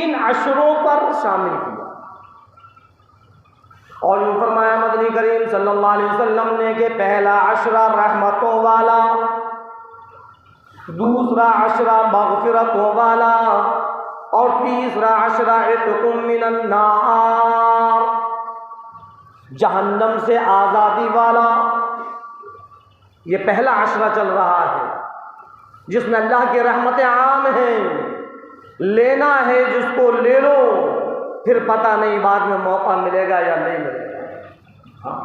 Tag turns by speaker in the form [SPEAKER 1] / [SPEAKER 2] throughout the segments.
[SPEAKER 1] 3 अशरों पर शामिल किया। और यूँ फरमाया मदनी करीम सल्लल्लाहु अलैहि वसल्लम ने कि पहला अशरा रहमतों वाला, दूसरा अशरा मग़फ़िरतों वाला और तीसरा अशरा इत्क़ुम मिनन नार, जहन्नम से आज़ादी वाला। ये पहला अशरा चल रहा है जिसमें अल्लाह की रहमतें आम हैं, लेना है जिसको ले लो, फिर पता नहीं बाद में मौका मिलेगा या नहीं मिलेगा। हाँ,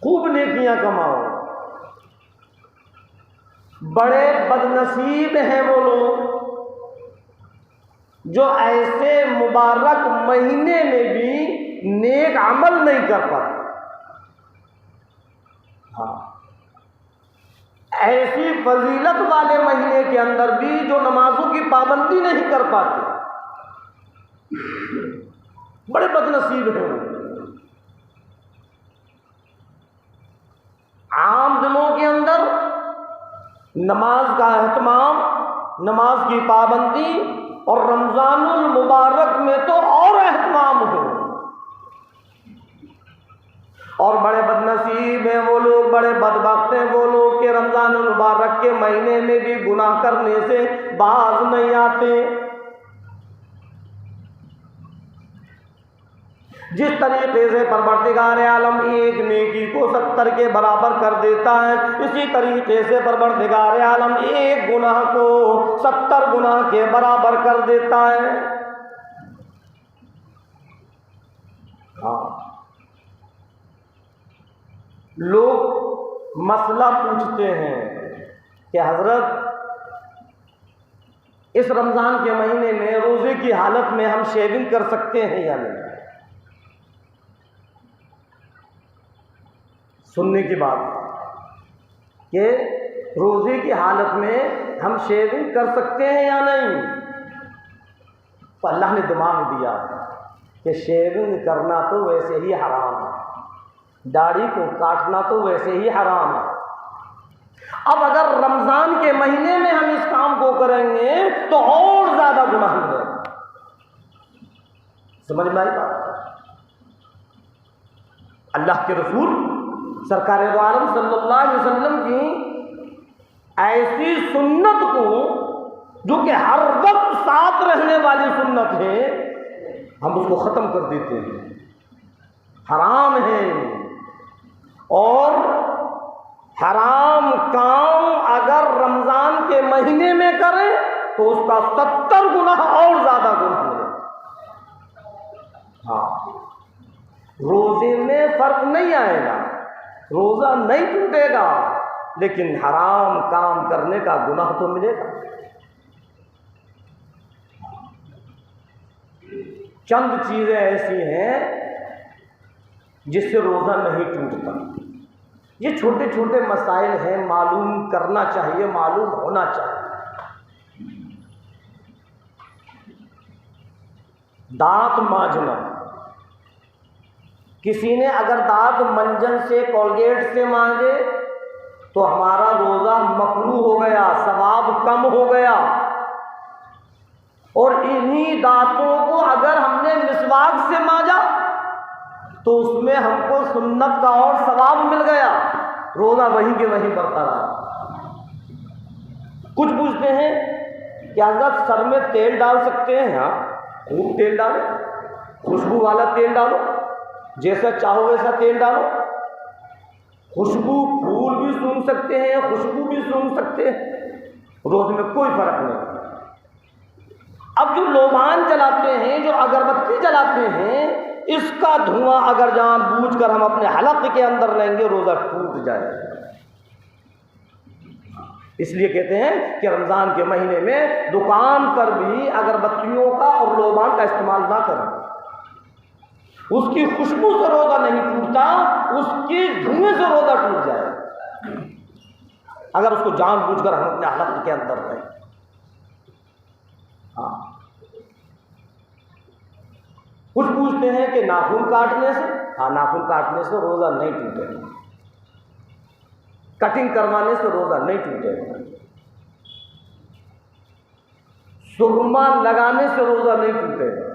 [SPEAKER 1] खूब नेकियां कमाओ। बड़े बदनसीब हैं वो लोग जो ऐसे मुबारक महीने में भी नेक अमल नहीं कर पाते। हाँ, ऐसी फजीलत वाले महीने के अंदर भी जो नमाजों की पाबंदी नहीं कर पाते, बड़े बदनसीब हैं। आम दिनों के अंदर नमाज का एहतमाम, नमाज की पाबंदी, और रमजानुल मुबारक में तो और एहतमाम हो। और बड़े बदनसीब हैं वो लोग, बड़े बदबख्त हैं वो लोग कि रमजानुल मुबारक के महीने में भी गुनाह करने से बाज नहीं आते। जिस तरीके से परवरदिगार आलम एक नेकी को 70 के बराबर कर देता है, इसी तरीके से परवरदिगार आलम एक गुनाह को 70 गुनाह के बराबर कर देता है। हाँ, लोग मसला पूछते हैं कि हजरत, इस रमजान के महीने में रोजे की हालत में हम शेविंग कर सकते हैं या नहीं? सुनने की बात कि रोजे की हालत में हम शेविंग कर सकते हैं या नहीं। तो अल्लाह ने दिमाग दिया कि शेविंग करना तो वैसे ही हराम है, दाढ़ी को काटना तो वैसे ही हराम है। अब अगर रमजान के महीने में हम इस काम को करेंगे तो और ज्यादा गुनाह होगा। समझ में आई बात? अल्लाह के रसूल सरकार दो आलम सल्लल्लाहु अलैहि वसल्लम की ऐसी सुन्नत को, जो कि हर वक्त साथ रहने वाली सुन्नत है, हम उसको ख़त्म कर देते हैं। हराम है। और हराम काम अगर रमज़ान के महीने में करें तो उसका 70 गुना और ज़्यादा गुनाह है। हाँ, रोज़े में फ़र्क नहीं आएगा, रोज़ा नहीं टूटेगा, लेकिन हराम काम करने का गुनाह तो मिलेगा। चंद चीज़ें ऐसी हैं जिससे रोज़ा नहीं टूटता। ये छोटे छोटे मसाइल हैं, मालूम करना चाहिए, मालूम होना चाहिए। दांत मांजना, किसी ने अगर दांत मंजन से, कोलगेट से मांजे तो हमारा रोज़ा मकरूह हो गया, सवाब कम हो गया। और इन्हीं दांतों को अगर हमने मिसवाक से मांजा तो उसमें हमको सुन्नत का और सवाब मिल गया, रोज़ा वहीं के वहीं बढ़ता रहा। कुछ पूछते हैं क्या हज़रत सर में तेल डाल सकते हैं? हाँ, खूब तेल डालो, खुशबू वाला तेल डालो, जैसा चाहो वैसा तेल डालो। खुशबू फूल भी सूंघ सकते हैं, खुशबू भी सूंघ सकते हैं, रोज़ में कोई फर्क नहीं। अब जो लोबान जलाते हैं, जो अगरबत्ती जलाते हैं, इसका धुआं अगर जानबूझकर हम अपने हलक के अंदर लेंगे, रोज़ा टूट जाएगा। इसलिए कहते हैं कि रमज़ान के महीने में दुकान पर भी अगरबत्तियों का और लोबान का इस्तेमाल ना करें। उसकी खुशबू से रोज़ा नहीं टूटता, उसके धुएं से रोज़ा टूट जाएगा अगर उसको जानबूझकर हम अपने हलक के अंदर लें। हाँ, कुछ पूछते हैं कि नाखून काटने से? हाँ, नाखून काटने से रोज़ा नहीं टूटेगा, कटिंग करवाने से रोज़ा नहीं टूटेगा। सुरमा लगाने से रोजा नहीं टूटेगा।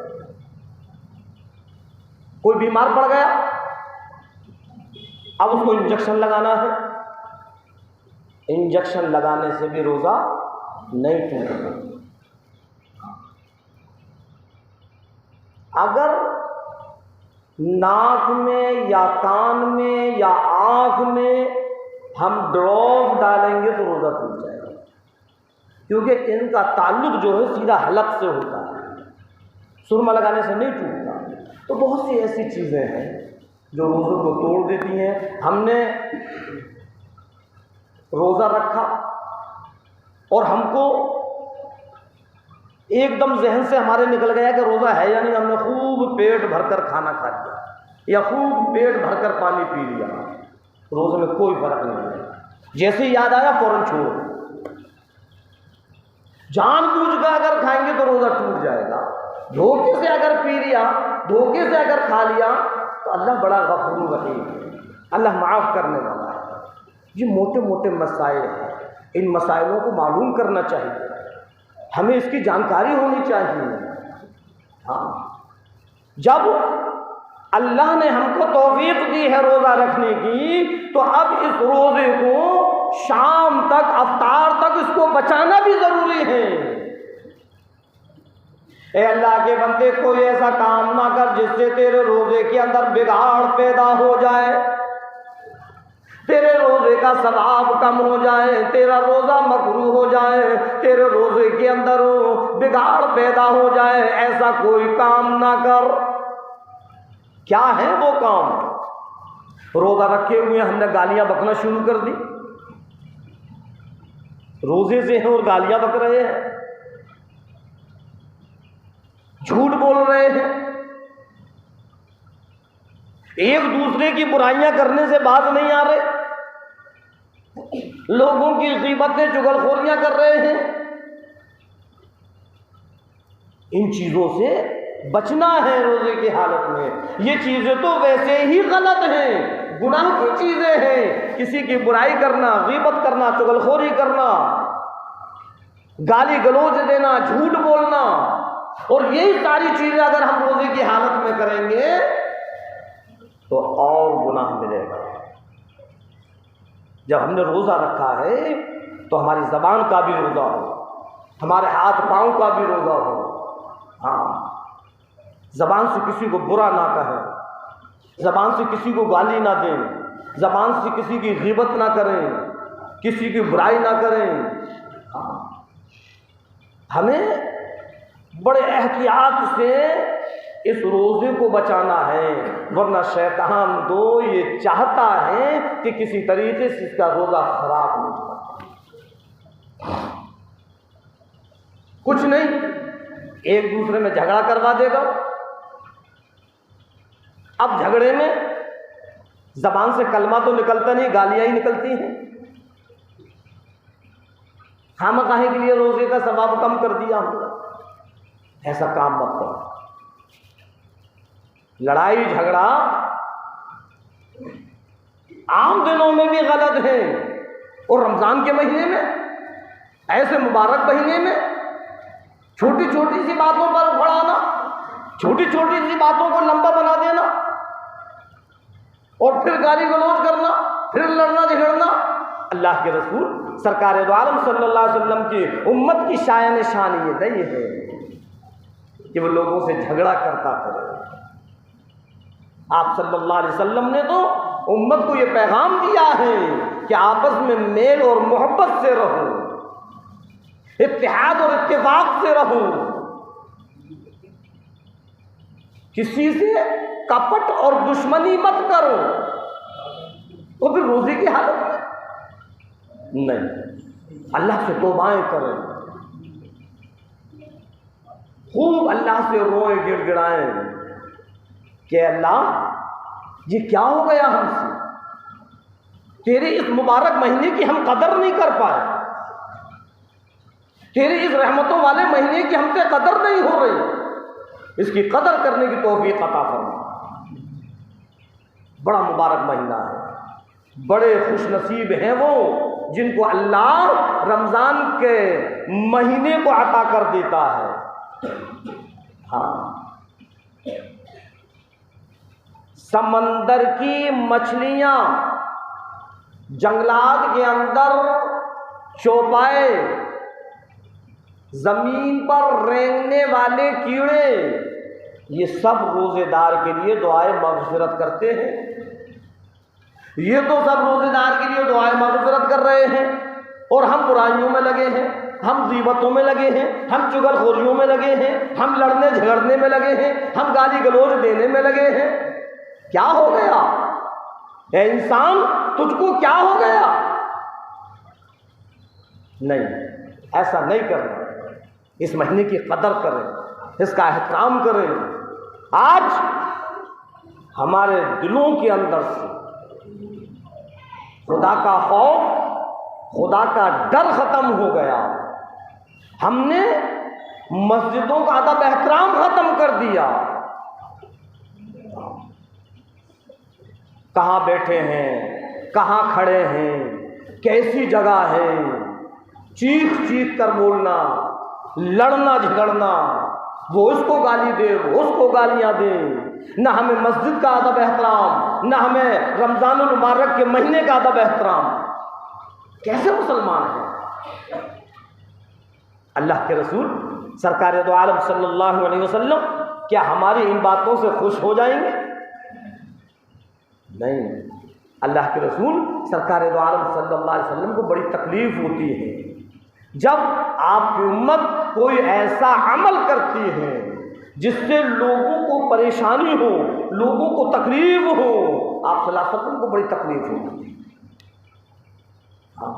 [SPEAKER 1] कोई बीमार पड़ गया, अब उसको इंजेक्शन लगाना है, इंजेक्शन लगाने से भी रोजा नहीं टूटेगा। अगर नाक में या कान में या आंख में हम ड्रॉप डालेंगे तो रोजा टूट जाएगा, क्योंकि इनका ताल्लुक जो है सीधा हलक से होता है, सुरमा लगाने से नहीं टूटता। तो बहुत सी ऐसी चीज़ें हैं जो रोज़ों को तोड़ देती हैं। हमने रोज़ा रखा और हमको एकदम जहन से हमारे निकल गया कि रोज़ा है या नहीं, हमने खूब पेट भरकर खाना खा लिया या खूब पेट भरकर पानी पी लिया, रोज़े में कोई फर्क नहीं है। जैसे याद आया फौरन छोड़ो। जानबूझकर अगर खाएंगे तो रोज़ा टूट जाएगा। धोखे से अगर पी लिया, धोखे से अगर खा लिया तो अल्लाह बड़ा गफूर रहीम है, अल्लाह माफ़ करने वाला है। ये मोटे मोटे मसाइल हैं, इन मसाइलों को मालूम करना चाहिए, हमें इसकी जानकारी होनी चाहिए। हाँ, जब अल्लाह ने हमको तौफीक दी है रोज़ा रखने की, तो अब इस रोज़े को शाम तक, अफ्तार तक इसको बचाना भी ज़रूरी है। ए अल्लाह के बंदे, कोई ऐसा काम ना कर जिससे तेरे रोज़े के अंदर बिगाड़ पैदा हो जाए, तेरे रोज़े का सवाब कम हो जाए, तेरा रोज़ा मकरूह हो जाए, तेरे रोज़े के अंदर बिगाड़ पैदा हो जाए। ऐसा कोई काम ना कर। क्या है वो काम? रोज़ा रखे हुए हमने गालियां बकना शुरू कर दी, रोज़े से हैं और गालियां बक रहे हैं, झूठ बोल रहे हैं, एक दूसरे की बुराइयां करने से बात नहीं आ रहे, लोगों की गीबतें चुगलखोरियां कर रहे हैं। इन चीजों से बचना है रोजे की हालत में। ये चीजें तो वैसे ही गलत हैं, गुनाह की चीजें हैं। किसी की बुराई करना, गीबत करना, चुगलखोरी करना, गाली गलौज देना, झूठ बोलना, और यही सारी चीजें अगर हम रोजे की हालत में करेंगे तो और गुनाह मिलेगा। जब हमने रोजा रखा है तो हमारी जबान का भी रोजा हो, हमारे हाथ पांव का भी रोजा हो। हाँ, जबान से किसी को बुरा ना कहें, जबान से किसी को गाली ना दें, जबान से किसी की गीबत ना करें, किसी की बुराई ना करें। हाँ, हमें बड़े एहतियात से इस रोजे को बचाना है, वरना शैतान दो ये चाहता है कि किसी तरीके से इसका रोजा खराब हो जाए। कुछ नहीं, एक दूसरे में झगड़ा करवा देगा। अब झगड़े में जबान से कलमा तो निकलता नहीं, गालियां ही निकलती हैं। खामखाही के लिए रोजे का सवाब कम कर दिया हमने। ऐसा काम मत करो। लड़ाई झगड़ा आम दिनों में भी गलत है, और रमजान के महीने में, ऐसे मुबारक महीने में छोटी छोटी सी बातों पर उखड़ाना, छोटी छोटी सी बातों को लंबा बना देना और फिर गाली गलौज करना, फिर लड़ना झगड़ना। अल्लाह के रसूल सरकार दो आलम सल्लल्लाहु अलैहि वसल्लम की उम्मत की शान शान ये नहीं है कि वो लोगों से झगड़ा करता करे। आप सल्लल्लाहु अलैहि वसल्लम ने तो उम्मत को ये पैगाम दिया है कि आपस में मेल और मोहब्बत से रहो, इत्तेहाद और इत्तेफाक से रहो, किसी से कपट और दुश्मनी मत करो। तो फिर रोजे की हालत में नहीं, अल्लाह से तौबाएं करें, खूब अल्लाह से रोए गिड़गिड़ाएं कि अल्लाह ये क्या हो गया हमसे, तेरे इस मुबारक महीने की हम कदर नहीं कर पाए, तेरे इस रहमतों वाले महीने की हमसे कदर नहीं हो रही, इसकी कदर करने की तौफीक अता फरमा। बड़ा मुबारक महीना है, बड़े खुश नसीब हैं वो जिनको अल्लाह रमज़ान के महीने को अता कर देता है। हाँ, समंदर की मछलियाँ, जंगलात के अंदर चौपाए, ज़मीन पर रेंगने वाले कीड़े, ये सब रोज़ेदार के लिए दुआए मग़फ़िरत करते हैं। ये तो सब रोज़ेदार के लिए दुआए मग़फ़िरत कर रहे हैं और हम बुराइयों में लगे हैं, हम ग़ीबतों में लगे हैं, हम चुगलखोरियों में लगे हैं, हम लड़ने झगड़ने में लगे हैं, हम गाली गलौज देने में लगे हैं। क्या हो गया ए इंसान, तुझको क्या हो गया? नहीं, ऐसा नहीं करना। इस महीने की कदर करें, इसका एहतराम करें। आज हमारे दिलों के अंदर से खुदा का खौफ, खुदा का डर ख़त्म हो गया। हमने मस्जिदों का अदब एहतराम ख़त्म कर दिया। कहाँ बैठे हैं, कहाँ खड़े हैं, कैसी जगह है, चीख चीख कर बोलना, लड़ना झगड़ना, वो इसको गाली दे, वो उसको गालियाँ दे। न हमें मस्जिद का अदब एहतराम, न हमें रमज़ानुल मुबारक के महीने का अदब एहतराम। कैसे मुसलमान हैं? अल्लाह के रसूल सरकार दो आलम सल्लल्लाहु अलैहि वसल्लम क्या हमारी इन बातों से खुश हो जाएंगे? नहीं। अल्लाह के रसूल सरकार दो आलम सल्लल्लाहु अलैहि वसल्लम को बड़ी तकलीफ़ होती है जब आपकी उम्मत कोई ऐसा अमल करती है जिससे लोगों को परेशानी हो, लोगों को तकलीफ हो। आप सल्लल्लाहु अलैहि वसल्लम को बड़ी तकलीफ होती है। हाँ।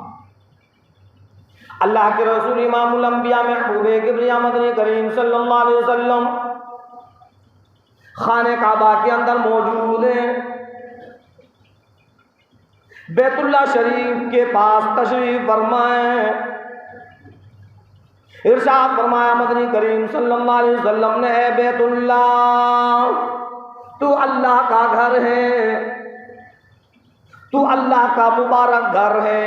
[SPEAKER 1] अल्लाह के रसूल इमामुल अंबिया महबूबे किब्रिया मदनी करीम सल्लल्लाहु अलैहि वसल्लम खाने काबा के अंदर मौजूद हैं। बैतुल्लाह शरीफ के पास तशरीफ फरमाए। इरशाद फरमाया मदनी करीम सल्लल्लाहु अलैहि वसल्लम ने, ए बैतुल्लाह, तू अल्लाह का घर है, तू अल्लाह का मुबारक घर है,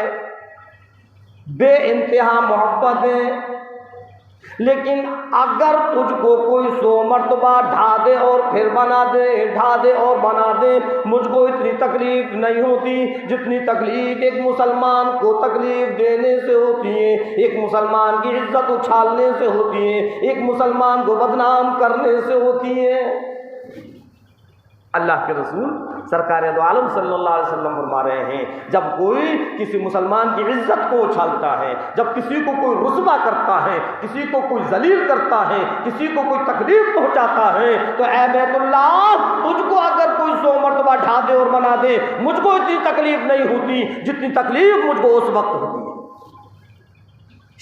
[SPEAKER 1] बे इंतहा मोहब्बत है। लेकिन अगर तुझको कोई 100 मरतबा ढा दे और फिर बना दे, ढा दे और बना दे, मुझको इतनी तकलीफ़ नहीं होती जितनी तकलीफ़ एक मुसलमान को तकलीफ़ देने से होती है, एक मुसलमान की इज्जत उछालने से होती है, एक मुसलमान को बदनाम करने से होती है। अल्लाह के रसूल सरकार दो आलम सल्लल्लाहु अलैहि वसल्लम फरमा रहे हैं, जब कोई किसी मुसलमान की इज्जत को उछालता है, जब किसी को कोई रुस्वा करता है, किसी को कोई जलील करता है, किसी को कोई तकलीफ पहुंचाता है, तो ऐ बैतुल्लाह, तुझको अगर कोई 100 मरतबा ढा दे और बना दे, मुझको इतनी तकलीफ नहीं होती जितनी तकलीफ मुझको उस वक्त होती है।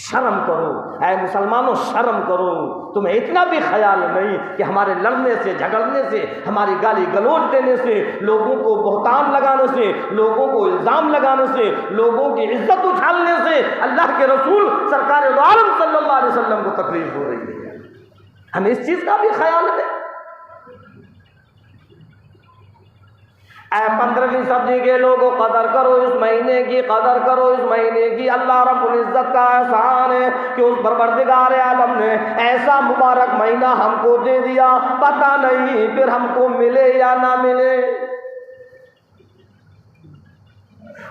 [SPEAKER 1] शर्म करो ऐ मुसलमानों, शर्म करो। तुम्हें इतना भी ख्याल नहीं कि हमारे लड़ने से, झगड़ने से, हमारी गाली गलौज देने से, लोगों को बहतान लगाने से, लोगों को इल्ज़ाम लगाने से, लोगों की इज्जत उछालने से अल्लाह के रसूल सरकार दो आलम सल्लल्लाहु अलैहि वसल्लम को तकलीफ हो रही है। हमें इस चीज़ का भी ख्याल है। 15वीं सदी के लोगों, कदर करो इस महीने की, कदर करो इस महीने की। अल्लाह रब्बुल इज़्ज़त का एहसान है कि उस परवरदिगार आलम ने ऐसा मुबारक महीना हमको दे दिया, पता नहीं फिर हमको मिले या ना मिले।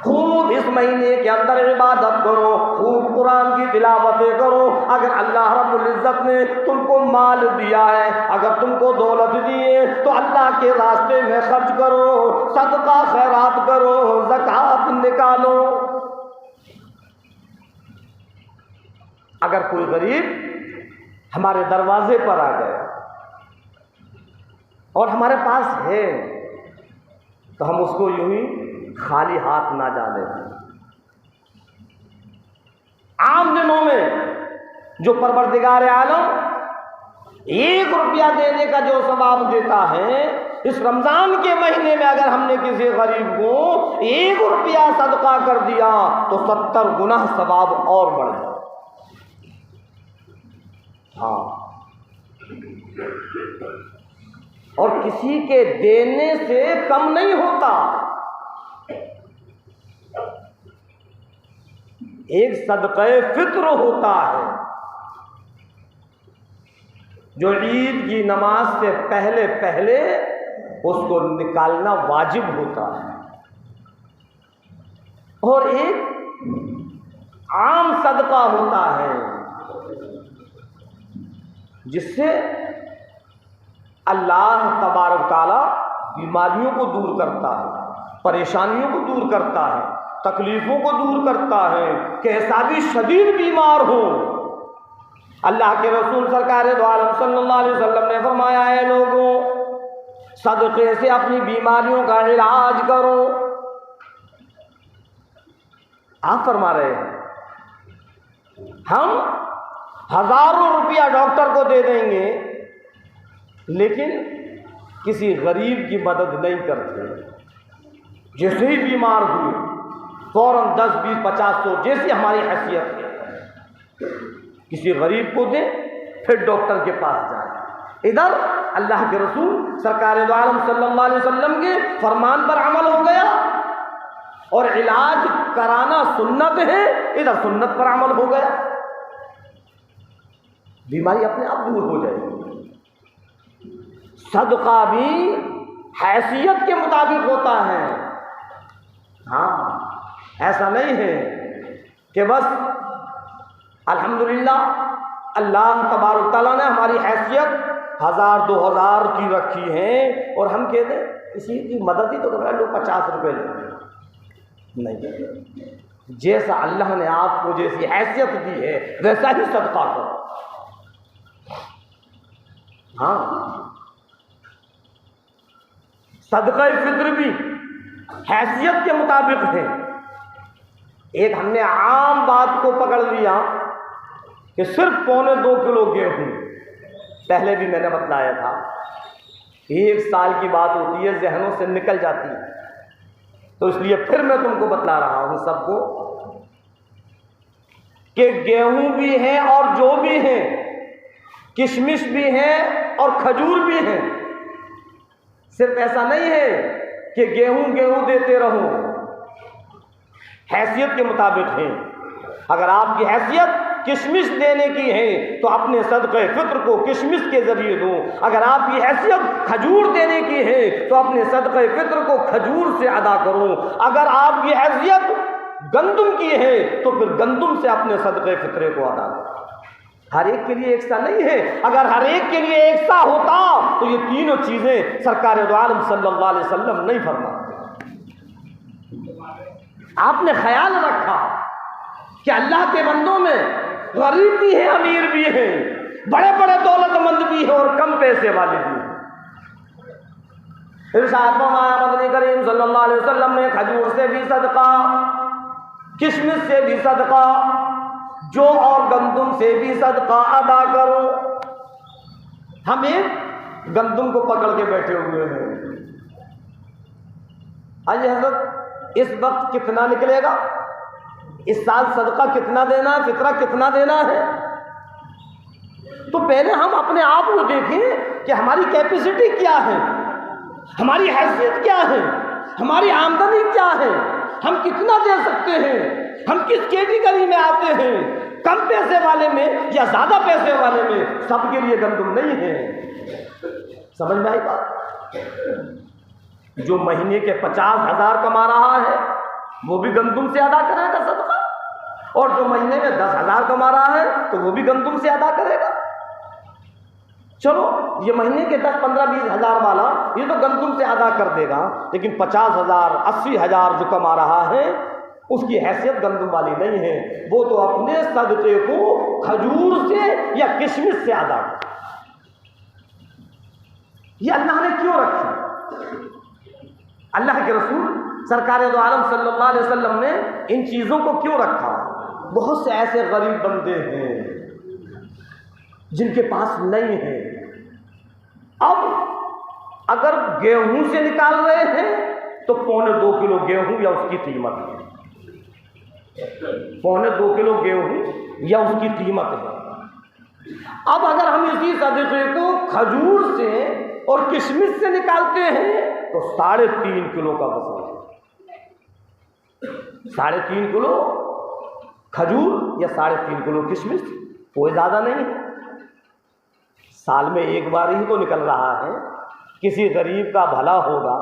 [SPEAKER 1] खूब इस महीने के अंदर इबादत करो, खूब कुरान की तिलावतें करो। अगर अल्लाह रब्बुल इज़्ज़त ने तुमको माल दिया है, अगर तुमको दौलत दी है, तो अल्लाह के रास्ते में खर्च करो, सदका खैरात करो, ज़कात निकालो। अगर कोई गरीब हमारे दरवाजे पर आ गया और हमारे पास है, तो हम उसको यूं ही खाली हाथ ना जाने दें। आम दिनों में जो परवरदिगार आलम 1 रुपया देने का जो सवाब देता है, इस रमजान के महीने में अगर हमने किसी गरीब को 1 रुपया सदका कर दिया तो 70 गुना सवाब और बढ़ जाए। हाँ, और किसी के देने से कम नहीं होता। एक सदक़े फित्र होता है जो ईद की नमाज से पहले पहले उसको निकालना वाजिब होता है, और एक आम सदका होता है जिससे अल्लाह तबारक ताला बीमारियों को दूर करता है, परेशानियों को दूर करता है, तकलीफ़ों को दूर करता है। कैसा भी शदीद बीमार हो, अल्लाह के रसूल सरकार दो आलम सल्लल्लाहु अलैहि वसल्लम ने फरमाया है, लोगों सदक़े से अपनी बीमारियों का इलाज करो। आप फरमा रहे हैं हम हज़ारों रुपया डॉक्टर को दे देंगे लेकिन किसी गरीब की मदद नहीं करते। जैसे ही बीमार हुए फ़ौरन 10, 20, 50, 100 जैसी हमारी हैसियत है किसी गरीब को दें, फिर डॉक्टर के पास जाए। इधर अल्लाह के रसूल सरकार दो आलम सल्लल्लाहु अलैहि वसल्लम के फरमान पर अमल हो गया और इलाज कराना सुन्नत है, इधर सुन्नत पर अमल हो गया, बीमारी अपने आप दूर हो जाएगी। सदका भी हैसियत के मुताबिक होता है। हाँ, ऐसा नहीं है कि बस अल्हम्दुलिल्लाह अल्लाह तबारक तआला ने हमारी हैसियत 1000, 2000 की रखी है और हम कहते हैं किसी की मदद ही तो कर रहे हैं, लोग 50 रुपये लेंगे। नहीं, जैसा अल्लाह ने आपको जैसी हैसियत दी है वैसा ही सदका करो। हाँ, सदका फित्र भी हैसियत के मुताबिक है। एक हमने आम बात को पकड़ लिया कि सिर्फ 1.25 किलो गेहूँ, पहले भी मैंने बतलाया था, 1 साल की बात होती है, जहनों से निकल जाती है, तो इसलिए फिर मैं तुमको बतला रहा हूँ सबको कि गेहूँ भी है और जौ भी है, किशमिश भी है और खजूर भी है। सिर्फ ऐसा नहीं है कि गेहूँ देते रहो, हैसियत के मुताबिक है। अगर आपकी हैसियत किशमिश देने की है तो अपने सदक़े फित्र को किशमिश के ज़रिए दो। अगर आपकी हैसियत खजूर देने की है तो अपने सदक़े फित्र को खजूर से अदा करो। अगर आपकी हैसियत गंदुम की है तो फिर गंदुम से अपने सदक़े फित्रे को अदा करो। हर एक के लिए एक सा नहीं है। अगर हर एक के लिए एक सा होता तो ये तीनों चीज़ें सरकार दो आलम सल्लल्लाहु अलैहि वसल्लम नहीं फरमाते। आपने ख्याल रखा कि अल्लाह के बंदों में गरीब भी है, अमीर भी है, बड़े बड़े दौलतमंद भी है और कम पैसे वाले भी हैं। इरशाद फरमाया मदनी करीम सल्लल्लाहु अलैहि वसल्लम ने खजूर से भी सदका, किशमिश से भी सदका, जौ और गंदुम से भी सदका अदा करो। हम एक गंदुम को पकड़ के बैठे हुए हैं। आज हजरत इस वक्त कितना निकलेगा, इस साल सदका कितना देना है, फितरा कितना देना है, तो पहले हम अपने आप को देखें कि हमारी कैपेसिटी क्या है, हमारी हैसियत क्या है, हमारी आमदनी क्या है, हम कितना दे सकते हैं, हम किस कैटेगरी में आते हैं, कम पैसे वाले में या ज़्यादा पैसे वाले में। सबके लिए गंदुम नहीं है। समझ में आई बात? जो महीने के 50,000 कमा रहा है वो भी गंदुम से अदा करेगा सदका, और जो महीने में 10,000 कमा रहा है तो वो भी गंदुम से अदा करेगा। चलो ये महीने के 10, 15, 20 हज़ार वाला ये तो गंदुम से अदा कर देगा, लेकिन 50,000, 80,000 जो कमा रहा है उसकी हैसियत गंदुम वाली नहीं है। वो तो अपने सदक़े को खजूर से या किशमिश से अदा कर। ये अल्लाह ने क्यों रखी? अल्लाह के रसूल सरकार दो आलम सल्लल्लाहु अलैहि वसल्लम ने इन चीज़ों को क्यों रखा? बहुत से ऐसे गरीब बंदे हैं जिनके पास नहीं है। अब अगर गेहूं से निकाल रहे हैं तो 2.25 किलो गेहूं या उसकी कीमत है, 2.25 किलो गेहूं या उसकी कीमत है। अब अगर हम इसी सदक़े को खजूर से और किशमिश से निकालते हैं तो 3.5 किलो का वजन है। 3.5 किलो खजूर या 3.5 किलो किशमिश, कोई ज़्यादा नहीं है। साल में एक बार ही तो निकल रहा है। किसी गरीब का भला होगा,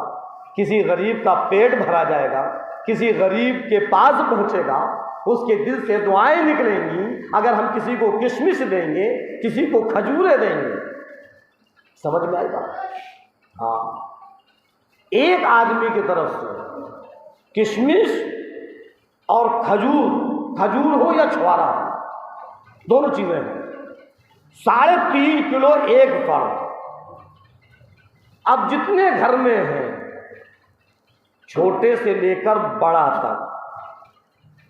[SPEAKER 1] किसी गरीब का पेट भरा जाएगा, किसी गरीब के पास पहुंचेगा, उसके दिल से दुआएं निकलेंगी। अगर हम किसी को किशमिश देंगे, किसी को खजूरें देंगे, समझ में आएगा? हाँ, एक आदमी की तरफ से किशमिश और खजूर हो या छुआरा हो, दोनों चीजें हैं। 3.5 किलो एक फर्द। अब जितने घर में हैं, छोटे से लेकर बड़ा तक,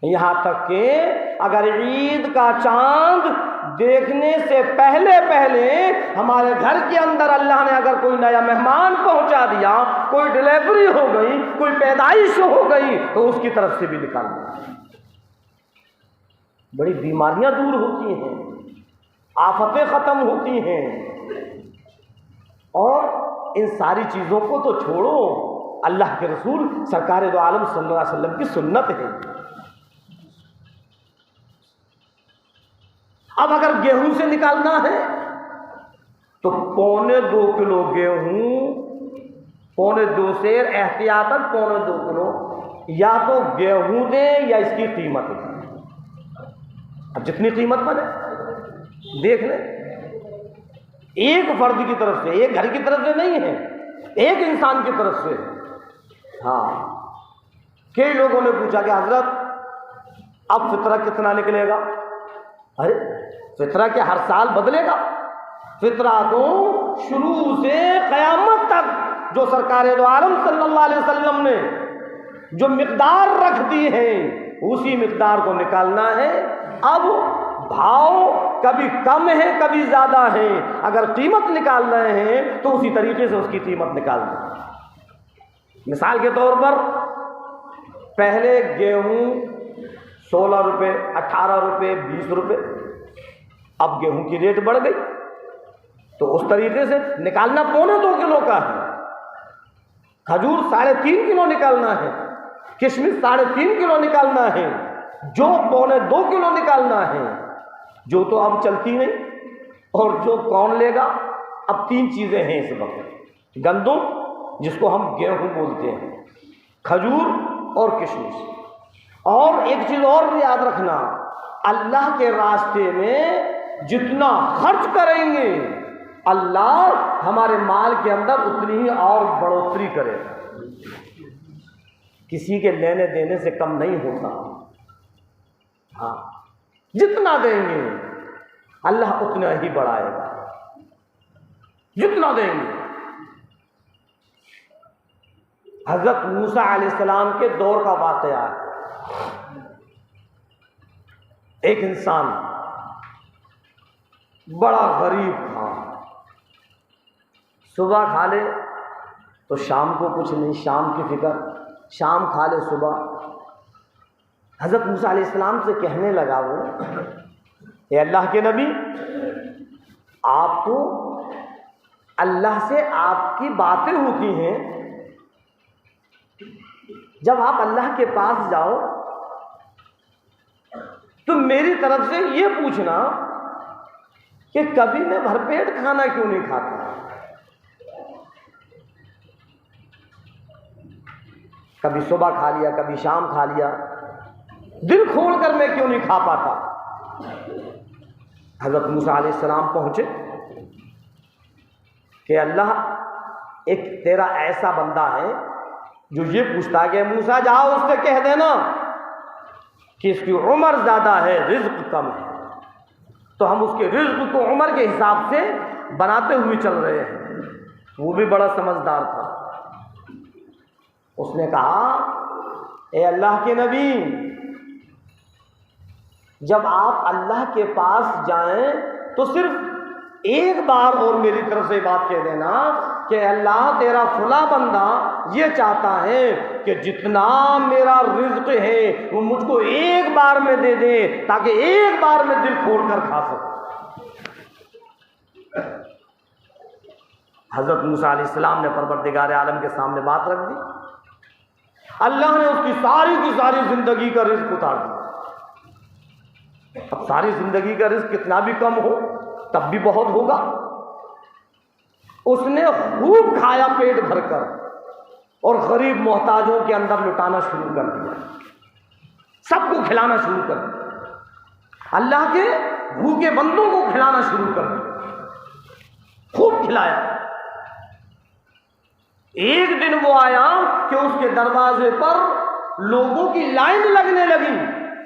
[SPEAKER 1] यहां तक कि अगर ईद का चांद देखने से पहले पहले हमारे घर के अंदर अल्लाह ने अगर कोई नया मेहमान पहुंचा दिया, कोई डिलीवरी हो गई, कोई पैदाइश हो गई, तो उसकी तरफ से भी निकाल दिया। बड़ी बीमारियां दूर होती हैं, आफतें खत्म होती हैं। और इन सारी चीजों को तो छोड़ो, अल्लाह के रसूल सरकार दो आलम सल्लल्लाहु अलैहि वसल्लम की सुन्नत है। अब अगर गेहूं से निकालना है तो 2.25 किलो गेहूं, 2.25 सेर, एहतियातन 2.25 किलो, या तो गेहूं दे या इसकी कीमत है। अब जितनी कीमत बने देख ले। एक फर्द की तरफ से, एक घर की तरफ से नहीं है, एक इंसान की तरफ से। हाँ, कई लोगों ने पूछा कि हजरत अब फितरा कितना निकलेगा? अरे फितरा क्या हर साल बदलेगा? फितरा तो शुरू से क़यामत तक जो सरकार दो आलम सल्लल्लाहु अलैहि वसल्लम ने जो मिक़दार रख दी है, उसी मिक़दार को निकालना है। अब भाव कभी कम है, कभी ज़्यादा है, अगर कीमत निकाल रहे हैं तो उसी तरीके से उसकी कीमत निकाल दें। मिसाल के तौर पर पहले गेहूं 16 रुपये, 18 रुपये, 20 रुपये, अब गेहूं की रेट बढ़ गई, तो उस तरीके से निकालना 2.25 किलो का है। खजूर 3.5 किलो निकालना है, किशमिश 3.5 किलो निकालना है, जो 2.25 किलो निकालना है, जो तो अब चलती नहीं, और जो कौन लेगा? अब 3 चीजें हैं इस वक्त, गंदम जिसको हम गेहूं बोलते हैं, खजूर और किशमिश। और एक चीज और भी याद रखना, अल्लाह के रास्ते में जितना खर्च करेंगे, अल्लाह हमारे माल के अंदर उतनी ही और बढ़ोतरी करेगा। किसी के लेने देने से कम नहीं होता। हाँ, जितना देंगे अल्लाह उतना ही बढ़ाएगा, जितना देंगे। हजरत मूसा अलैहिस्सलाम के दौर का वाक़या है। एक इंसान बड़ा गरीब था, सुबह खा ले तो शाम को कुछ नहीं, शाम की फिक्र, शाम खा ले सुबह। हज़रत मूसा अलैहिस्सलाम से कहने लगा वो, ये अल्लाह के नबी, आप तो अल्लाह से आपकी बातें होती हैं, जब आप अल्लाह के पास जाओ तो मेरी तरफ से ये पूछना कि कभी मैं भरपेट खाना क्यों नहीं खाता, कभी सुबह खा लिया, कभी शाम खा लिया, दिल खोल कर मैं क्यों नहीं खा पाता। हज़रत मूसा अलैहिस्सलाम पहुंचे कि अल्लाह, एक तेरा ऐसा बंदा है जो ये पूछता है कि मूसा जाओ उससे कह देना कि इसकी उम्र ज़्यादा है, रिज्क कम है, तो हम उसके रिज्क को उम्र के हिसाब से बनाते हुए चल रहे हैं। वो भी बड़ा समझदार था। उसने कहा, ए अल्लाह के नबी, जब आप अल्लाह के पास जाएं तो सिर्फ एक बार और मेरी तरफ से बात कह देना कि अल्लाह, तेरा फला बंदा ये चाहता है कि जितना मेरा रिज्क है वो मुझको एक बार में दे दे, ताकि एक बार में दिल खोल कर खा सकूं। हजरत मूसा अलैहिस्सलाम ने परवरदिगार आलम के सामने बात रख दी। अल्लाह ने उसकी सारी की सारी जिंदगी का रिज्क उतार दिया। सारी जिंदगी का रिस्क कितना भी कम हो तब भी बहुत होगा। उसने खूब खाया पेट भरकर और गरीब मोहताजों के अंदर लुटाना शुरू कर दिया, सबको खिलाना शुरू कर दिया, अल्लाह के भूखे बंदों को खिलाना शुरू कर दिया, खूब खिलाया। एक दिन वो आया कि उसके दरवाजे पर लोगों की लाइन लगने लगी,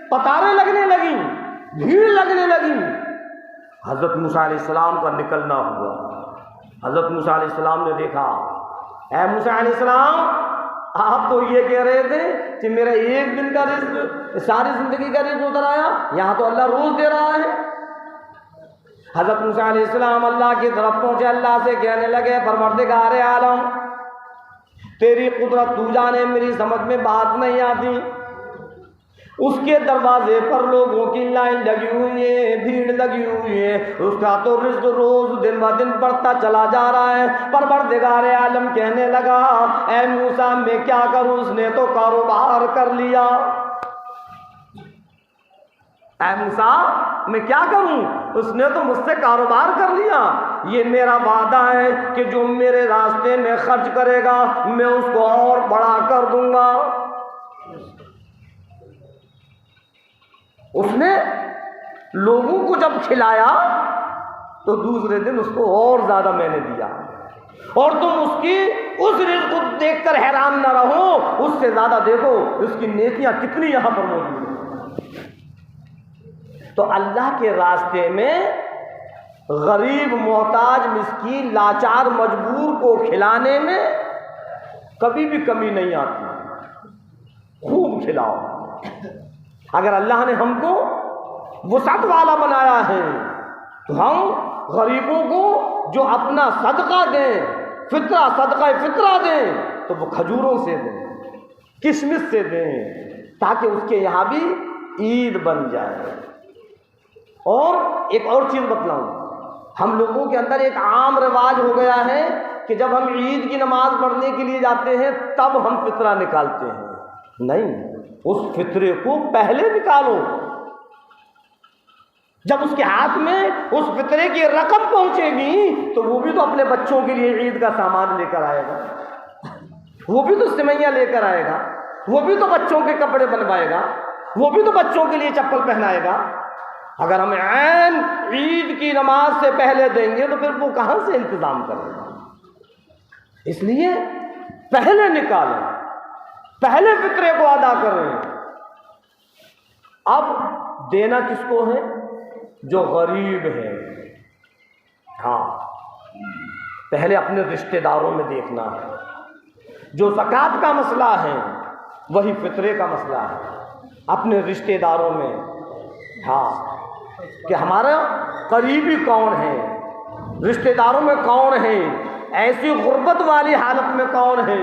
[SPEAKER 1] कतारें लगने लगी, भीड़ लगने लगी। हजरत मूसा अलैहिस्सलाम का निकलना हुआ। हजरत मूसा अलैहिस्सलाम ने देखा, ऐ मूसा अलैहिस्सलाम, आप तो ये कह रहे थे कि मेरा एक दिन का रिस्क सारी जिंदगी का रिस्क उतर आया, यहां तो अल्लाह रोज दे रहा है। हजरत मूसा अलैहिस्सलाम अल्लाह की तरफ पहुंचे, अल्लाह से कहने लगे, परवरदिगार आलम, तेरी कुदरत तू जाने, मेरी समझ में बात नहीं आती। उसके दरवाजे पर लोगों की लाइन लगी हुई है, भीड़ लगी हुई है, उसका तो रिज्क रोज दिन ब दिन बढ़ता चला जा रहा है। परवरदिगार आलम कहने लगा, ऐ मूसा मैं क्या करूं, उसने तो कारोबार कर लिया। ऐ मूसा मैं क्या करूं, उसने तो मुझसे कारोबार कर लिया। ये मेरा वादा है कि जो मेरे रास्ते में खर्च करेगा मैं उसको और बड़ा कर दूंगा। उसने लोगों को जब खिलाया तो दूसरे दिन उसको और ज्यादा मैंने दिया, और तुम उसकी उस रिज़्क़ को देखकर हैरान न रहो, उससे ज्यादा देखो उसकी नेकियां कितनी यहां पर मौजूद है। तो अल्लाह के रास्ते में गरीब, मोहताज, मिस्कीन, लाचार, मजबूर को खिलाने में कभी भी कमी नहीं आती। खूब खिलाओ। अगर अल्लाह ने हमको वसअत वाला बनाया है तो हम गरीबों को जो अपना सदका दें, फितरा, सदका फितरा दें, तो वो खजूरों से दें, किशमिश से दें, ताकि उसके यहाँ भी ईद बन जाए। और एक और चीज़ बतलाऊं, हम लोगों के अंदर एक आम रिवाज हो गया है कि जब हम ईद की नमाज पढ़ने के लिए जाते हैं तब हम फितरा निकालते हैं। नहीं, उस फितरे को पहले निकालो। जब उसके हाथ में उस फितरे की रकम पहुंचेगी तो वो भी तो अपने बच्चों के लिए ईद का सामान लेकर आएगा, वो भी तो सिमैयां लेकर आएगा, वो भी तो बच्चों के कपड़े बनवाएगा, वो भी तो बच्चों के लिए चप्पल पहनाएगा। अगर हम ऐन ईद की नमाज से पहले देंगे तो फिर वो कहां से इंतजाम करेगा। इसलिए पहले निकालें, पहले फिक्रे को अदा करें। अब देना किसको है? जो गरीब है। हाँ, पहले अपने रिश्तेदारों में देखना है। जो ज़कात का मसला है वही फितरे का मसला है। अपने रिश्तेदारों में, हाँ, कि हमारा करीबी कौन है, रिश्तेदारों में कौन है, ऐसी गुर्बत वाली हालत में कौन है।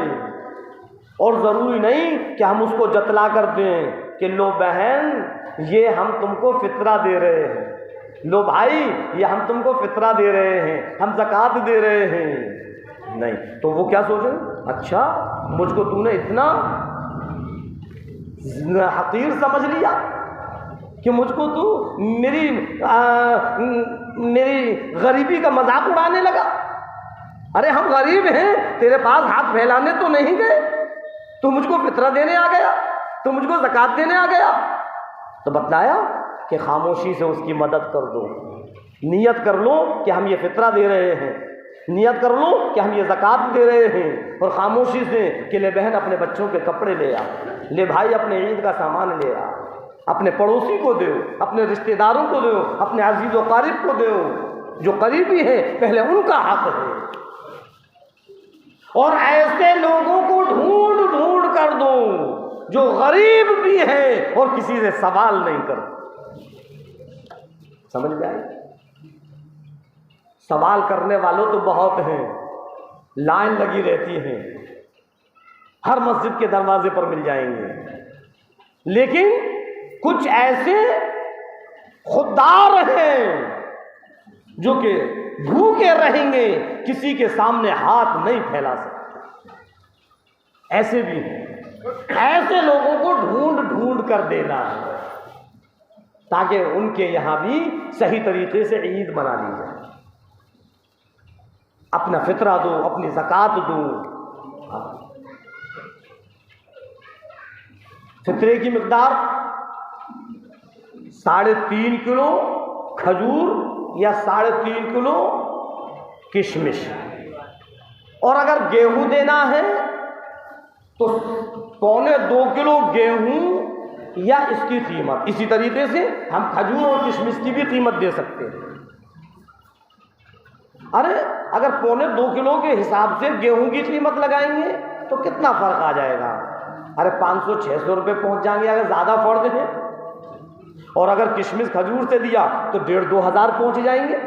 [SPEAKER 1] और ज़रूरी नहीं कि हम उसको जतला कर दें कि लो बहन ये हम तुमको फितरा दे रहे हैं, लो भाई ये हम तुमको फितरा दे रहे हैं, हम ज़कात दे रहे हैं। नहीं, तो वो क्या सोचें, अच्छा मुझको तूने इतना हकीर समझ लिया कि मुझको तू मेरी गरीबी का मजाक उड़ाने लगा। अरे हम गरीब हैं, तेरे पास हाथ फैलाने तो नहीं गए, तू मुझको फितरा देने आ गया, तू मुझको ज़कात देने आ गया। तो बतलाया कि खामोशी से उसकी मदद कर दो, नियत कर लो कि हम ये फितरा दे रहे हैं, नियत कर लो कि हम ये ज़कात दे रहे हैं, और खामोशी से कि ले बहन अपने बच्चों के कपड़े ले आ, ले भाई अपने ईद का सामान ले आ, अपने पड़ोसी को दो, अपने रिश्तेदारों को दो, अपने अजीज़ व क़रीब को दो। जो करीबी है पहले उनका हक है। और ऐसे लोगों को ढूंढ ढूंढ कर दो जो गरीब भी हैं और किसी से सवाल नहीं करते। समझ में आई? सवाल करने वालों तो बहुत हैं, लाइन लगी रहती है, हर मस्जिद के दरवाजे पर मिल जाएंगे, लेकिन कुछ ऐसे खुददार हैं जो कि भूखे रहेंगे, किसी के सामने हाथ नहीं फैला सकते। ऐसे भी हैं। ऐसे लोगों को ढूंढ ढूंढ कर देना है। ताकि उनके यहाँ भी सही तरीके से ईद मना ली जाए। अपना फितरा दो, अपनी ज़कात दो। फितरे की मिकदार 3.5 किलो खजूर या 3.5 किलो किशमिश। और अगर गेहूं देना है तो 2.25 किलो गेहूं या इसकी कीमत। इसी तरीके से हम खजूर और किशमिश की भी कीमत दे सकते हैं। अरे अगर 2.25 किलो के हिसाब से गेहूं की कीमत लगाएंगे तो कितना फर्क आ जाएगा? अरे 500-600 रुपये पहुंच जाएंगे अगर ज़्यादा फर्क है। और अगर किशमिश खजूर से दिया तो 1,500-2 हज़ार पहुँच जाएंगे।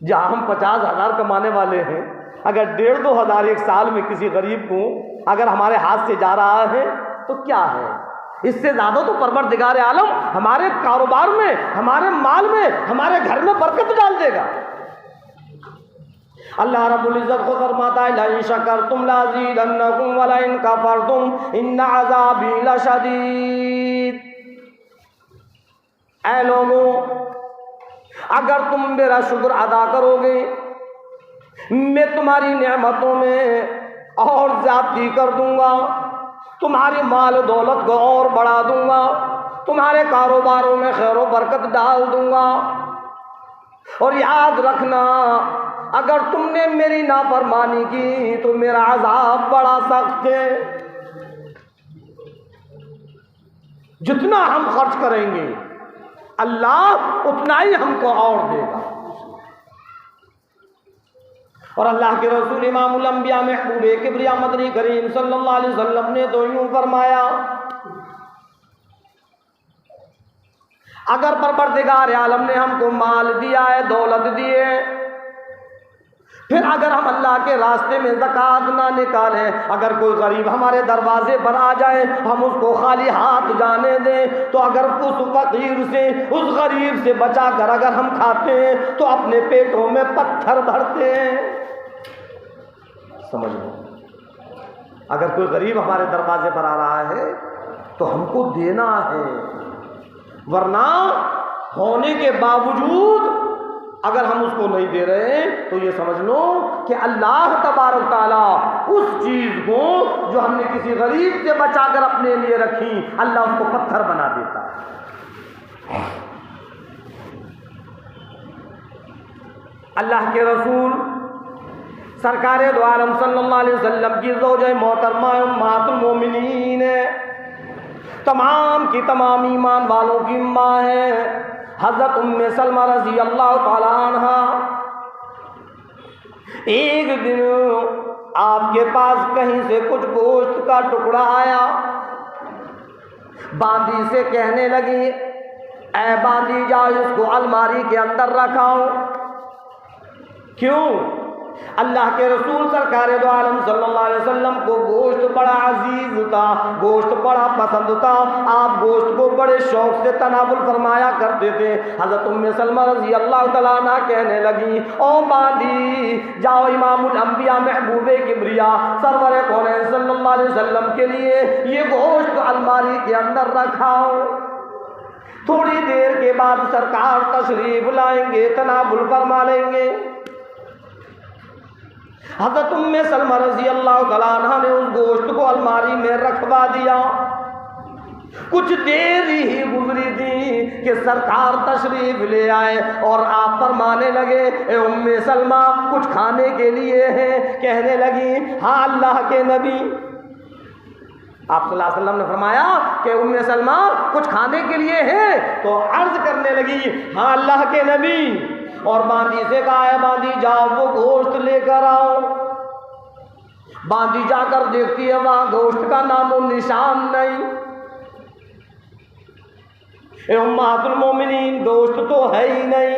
[SPEAKER 1] जहाँ हम 50,000 कमाने वाले हैं, अगर 1,500-2 हज़ार एक साल में किसी गरीब को अगर हमारे हाथ से जा रहा है तो क्या है? इससे ज़्यादा तो परवरदिगार आलम हमारे कारोबार में, हमारे माल में, हमारे घर में बरकत डाल देगा। अल्लाह रब्बुल इज़्ज़त को फरमाता है, लइन शकरतुम लाज़ीदन्नकुम व लइन कफरतुम इन्न अज़ाबी लशदीद। ऐ लोगों, अगर तुम मेरा शुक्र अदा करोगे, मैं तुम्हारी नेमतों में और ज़्यादती कर दूंगा, तुम्हारी माल दौलत को और बढ़ा दूंगा, तुम्हारे कारोबारों में खैर व बरकत डाल दूंगा। और याद रखना, अगर तुमने मेरी नाफरमानी की तो मेरा अज़ाब बड़ा सख्त है। जितना हम खर्च करेंगे अल्लाह उतना ही हमको और देगा। और अल्लाह के रसूल इमामुल अंबिया महबूबे किबरिया मदनी करीम सल्लल्लाहु अलैहि वसल्लम ने तो यूं फरमाया, अगर परवरदिगार आलम ने हमको माल दिया है, दौलत दी है, फिर अगर हम अल्लाह के रास्ते में ज़कात ना निकालें, अगर कोई गरीब हमारे दरवाजे पर आ जाए, हम उसको खाली हाथ जाने दें, तो अगर उस फकीर से, उस गरीब से बचा कर अगर हम खाते हैं तो अपने पेटों में पत्थर भरते हैं। समझ लो, अगर कोई गरीब हमारे दरवाजे पर आ रहा है तो हमको देना है, वरना होने के बावजूद अगर हम उसको नहीं दे रहे तो ये समझ लो कि अल्लाह तबारक ताला उस चीज़ को जो हमने किसी गरीब से बचाकर अपने लिए रखी, अल्लाह उसको पत्थर बना देता है। अल्लाह के रसूल सरकारे दो आलम सल्लल्लाहु अलैहि वसल्लम की ज़ौजे मोहतरमा उम्महातुल मोमिनीन है, तमाम की तमाम ईमान वालों की माँ है, हज़रत उम्मे सलमा रज़ी अल्लाह ताला अन्हा। एक दिन आपके पास कहीं से कुछ गोश्त का टुकड़ा आया, बांदी से कहने लगी, ऐ बांदी जाओ इसको अलमारी के अंदर रखाओ। क्यों? अल्लाह के रसूल सरकार दो आलम सल्लल्लाहु अलैहि वसल्लम को गोश्त बड़ा अजीज था, गोश्त बड़ा पसंद था। आप गोश्त को बड़े शौक से तनावुल फरमाया करते थे। हज़रत उम्मे सलमा रज़ी अल्लाह तआला अन्हा कहने लगी, ओ बांदी जाओ इमामुल अंबिया महबूबे किबरिया सरवर कौनैन सल्लल्लाहु अलैहि वसल्लम के लिए ये गोश्त अलमारी के अंदर रखाओ। थोड़ी देर के बाद सरकार तशरीफ लाएंगे, तनावुल फरमा लेंगे। हज़रत उम्मे सलमा रज़ी अल्लाह तआला अन्हा ने उस गोश्त को अलमारी में रखवा दिया। कुछ देर ही गुजरी थी कि सरकार तशरीफ ले आए और आप फरमाने लगे, ए उम्मे सलमा कुछ खाने के लिए है? कहने लगी, हाँ अल्लाह के नबी। आप सल्लल्लाहु अलैहि वसल्लम ने फरमाया कि उम्मे सलमा कुछ खाने के लिए है? तो अर्ज करने लगी, हाँ अल्लाह के नबी। और बांदी से कहा है, बांदी जाओ वो गोश्त लेकर आओ। बांदी जाकर देखती है वहां गोश्त का नामो निशान नहीं। उम्महातुल मोमिनीन गोश्त तो है ही नहीं।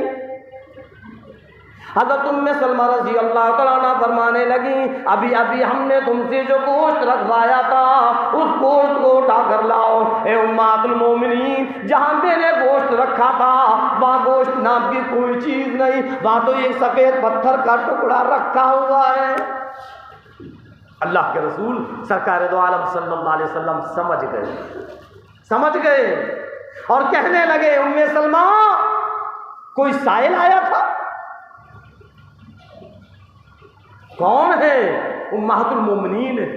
[SPEAKER 1] हज़रत उम्मे सलमा रज़ी अल्लाह तआला अन्हा फरमाने लगी, अभी अभी हमने तुमसे जो गोश्त रखवाया था उस गोश्त को उठा कर लाओ। ए उम्महातुल मोमिनीन, जहाँ मैंने गोश्त रखा था वहाँ गोश्त नाम की कोई चीज़ नहीं, वहाँ तो एक सफ़ेद पत्थर का टुकड़ा रखा हुआ है। अल्लाह के रसूल सरकार दो आलम सल्लल्लाहु अलैहि वसल्लम समझ गए और कहने लगे, उम्मे सलमा कोई साइल आया था? कौन है? उम्महातुल मोमिनीन है।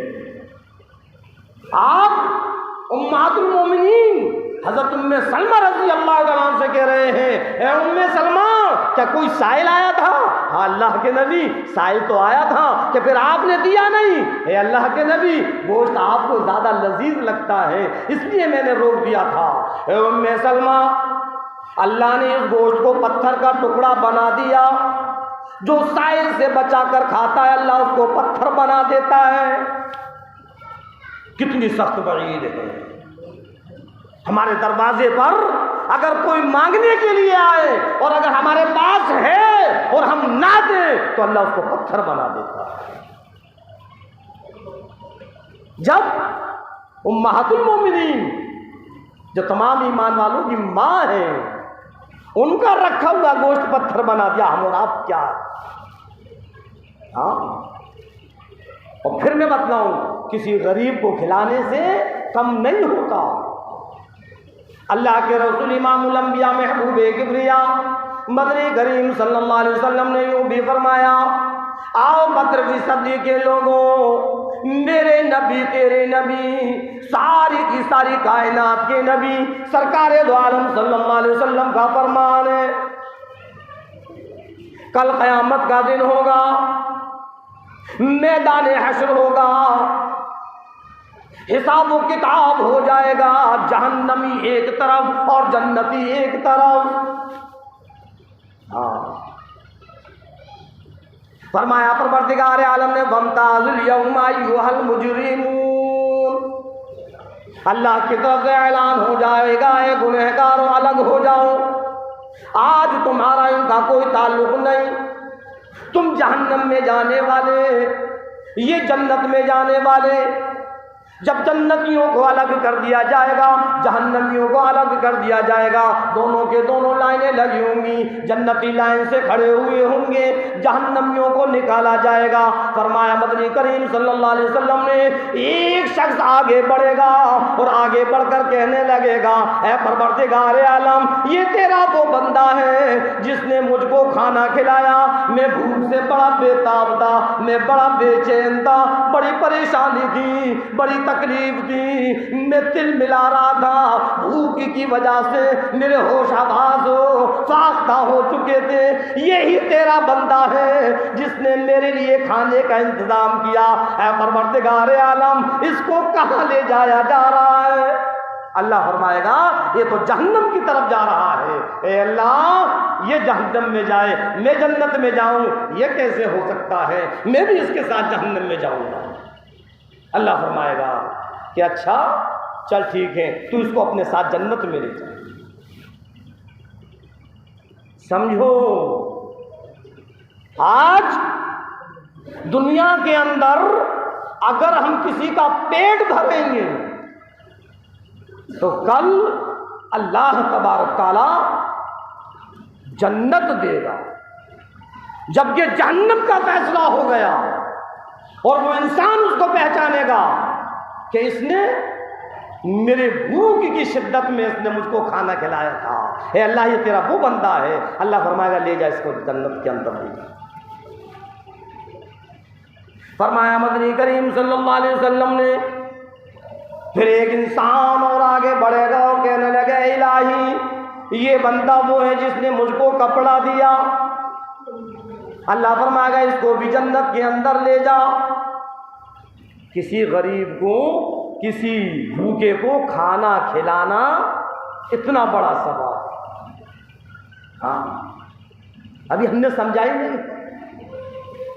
[SPEAKER 1] आप उम्महातुल मोमिनीन हजरत उम्मे सलमा रज़ी अल्लाह तआला से कह रहे हैं, ए उम्मे सलमा क्या कोई साइल आया था? हाँ अल्लाह के नबी, साइल तो आया था, कि फिर आपने दिया नहीं? ए अल्लाह के नबी, गोश्त आपको ज़्यादा लजीज लगता है इसलिए मैंने रोक दिया था। ए उम्मे सलमा, अल्लाह ने इस गोश्त को पत्थर का टुकड़ा बना दिया। जो साइल से बचा कर खाता है अल्लाह उसको पत्थर बना देता है। कितनी सख्त वईद है। हमारे दरवाजे पर अगर कोई मांगने के लिए आए और अगर हमारे पास है और हम ना दें तो अल्लाह उसको पत्थर बना देता है। जब उम्महातुल मोमिनीन, जो तमाम ईमान वालों की माँ है, उनका रखा हुआ गोश्त पत्थर बना दिया, हम और आप क्या? हाँ, और फिर मैं बतलाऊं, किसी गरीब को खिलाने से कम नहीं होता। अल्लाह के रसूल इमामुल अंबिया महबूबे किबरिया मदनी करीम सल्लल्लाहु अलैहि वसल्लम ने यूं भी फरमाया, आओ बद्र की सदी के लोगों, मेरे नबी तेरे नबी, सारी की सारी कायनात के नबी सरकारे दो आलम सल्लल्लाहु अलैहि वसल्लम का फरमान है, कल क़यामत का दिन होगा, मैदान हश्र होगा, हिसाब व किताब हो जाएगा, जहन्नमी एक तरफ और जन्नती एक तरफ। हाँ, फरमाया परवरदिगार आलम ने, वमताज़ुल यौमा अय्युहल मुजरिमून, अल्लाह की तरफ से ऐलान हो जाएगा, ए गुनहगारों अलग हो जाओ, आज तुम्हारा इनका कोई ताल्लुक नहीं, तुम जहन्नम में जाने वाले, ये जन्नत में जाने वाले। जब जन्नतियों को अलग कर दिया जाएगा, जहन्नमियों को अलग कर दिया जाएगा, दोनों के दोनों लाइनें लगी होंगी, जन्नती लाइन से खड़े हुए होंगे, जहन्नमियों को निकाला जाएगा। फरमाया मदनी करीम सल्लल्लाहु अलैहि वसल्लम ने, एक शख्स आगे बढ़ेगा और आगे बढ़कर कहने लगेगा, ऐ परवरदिगार आलम, ये तेरा वो बंदा है जिसने मुझको खाना खिलाया, मैं भूख से बड़ा बेताब था, मैं बड़ा बेचैन था, बड़ी परेशानी थी, बड़ी तकलीफ थी, मैं तिल मिला रहा था, भूख की वजह से मेरे होश आवाज फाख्ता हो चुके थे, यही तेरा बंदा है जिसने मेरे लिए खाने का इंतजाम किया। ऐ परवरदिगार आलम, इसको कहाँ ले जाया जा रहा है? अल्लाह फरमाएगा, ये तो जहन्नम की तरफ जा रहा है। ए अल्लाह, ये जहन्नम में जाए, मैं जन्नत में जाऊं, ये कैसे हो सकता है? मैं भी इसके साथ जहन्नम में जाऊंगा। अल्लाह फरमाएगा कि अच्छा चल ठीक है, तू इसको अपने साथ जन्नत में ले जा। समझो, आज दुनिया के अंदर अगर हम किसी का पेट भरेंगे तो कल अल्लाह तबारक ताला जन्नत देगा। जब ये जहन्नम का फैसला हो गया और वो इंसान उसको पहचानेगा कि इसने मेरे भूख की शिद्दत में इसने मुझको खाना खिलाया था, हे अल्लाह ये तेरा वो बंदा है, अल्लाह फरमाएगा ले जा इसको जन्नत के अंदर ले जा। फरमाया मदनी करीम सल्लल्लाहु अलैहि वसल्लम ने, फिर एक इंसान और आगे बढ़ेगा और कहने लगे, इलाही ये बंदा वो है जिसने मुझको कपड़ा दिया, अल्लाह फरमाएगा इसको भी जन्नत के अंदर ले जा। किसी गरीब को, किसी भूखे को खाना खिलाना इतना बड़ा सवाल। हाँ, अभी हमने समझा ही नहीं,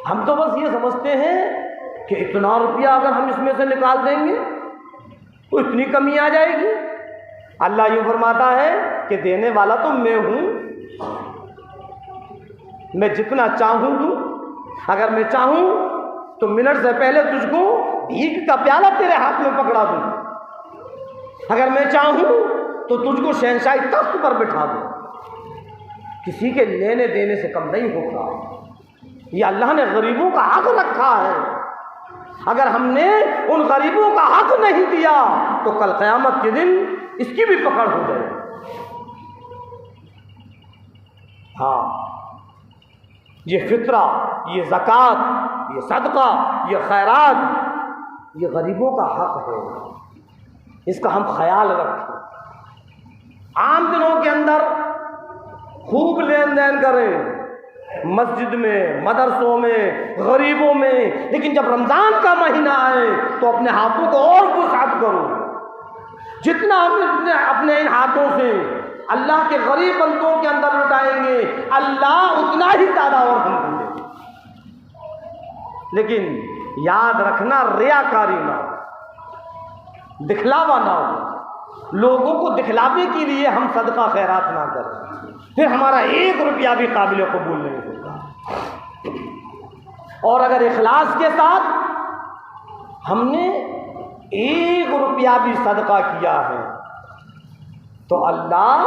[SPEAKER 1] हम तो बस ये समझते हैं कि इतना रुपया अगर हम इसमें से निकाल देंगे तो इतनी कमी आ जाएगी। अल्लाह यूँ फरमाता है कि देने वाला तो मैं हूँ, मैं जितना चाहूँ दूँ। अगर मैं चाहूँ तो मिनट से पहले तुझको भीख का प्याला तेरे हाथ में पकड़ा दूँ, अगर मैं चाहूँ तो तुझको शहंशाही तख्त पर बिठा दूँ। किसी के लेने देने से कम नहीं होगा। ये अल्लाह ने गरीबों का हक रखा है, अगर हमने उन गरीबों का हक नहीं दिया तो कल क़यामत के दिन इसकी भी पकड़ हो जाए। हाँ, ये फितरा, ये ज़कात, ये सदका, ये खैरात, ये गरीबों का हक है, इसका हम ख्याल रखें। आम दिनों के अंदर खूब लेन देन करें, मस्जिद में, मदरसों में, गरीबों में, लेकिन जब रमज़ान का महीना आए तो अपने हाथों को और वुसअत करो। जितना हम अपने इन हाथों से अल्लाह के गरीब बंदों के अंदर लुटाएंगे, अल्लाह उतना ही ज़्यादा और हमको देंगे। लेकिन याद रखना, रियाकारी ना हो, दिखलावा ना हो। लोगों को दिखलावे के लिए हम सदका खैरात ना करें, फिर हमारा 1 रुपया भी काबिल कबूल नहीं होगा। और अगर इखलास के साथ हमने 1 रुपया भी सदका किया है तो अल्लाह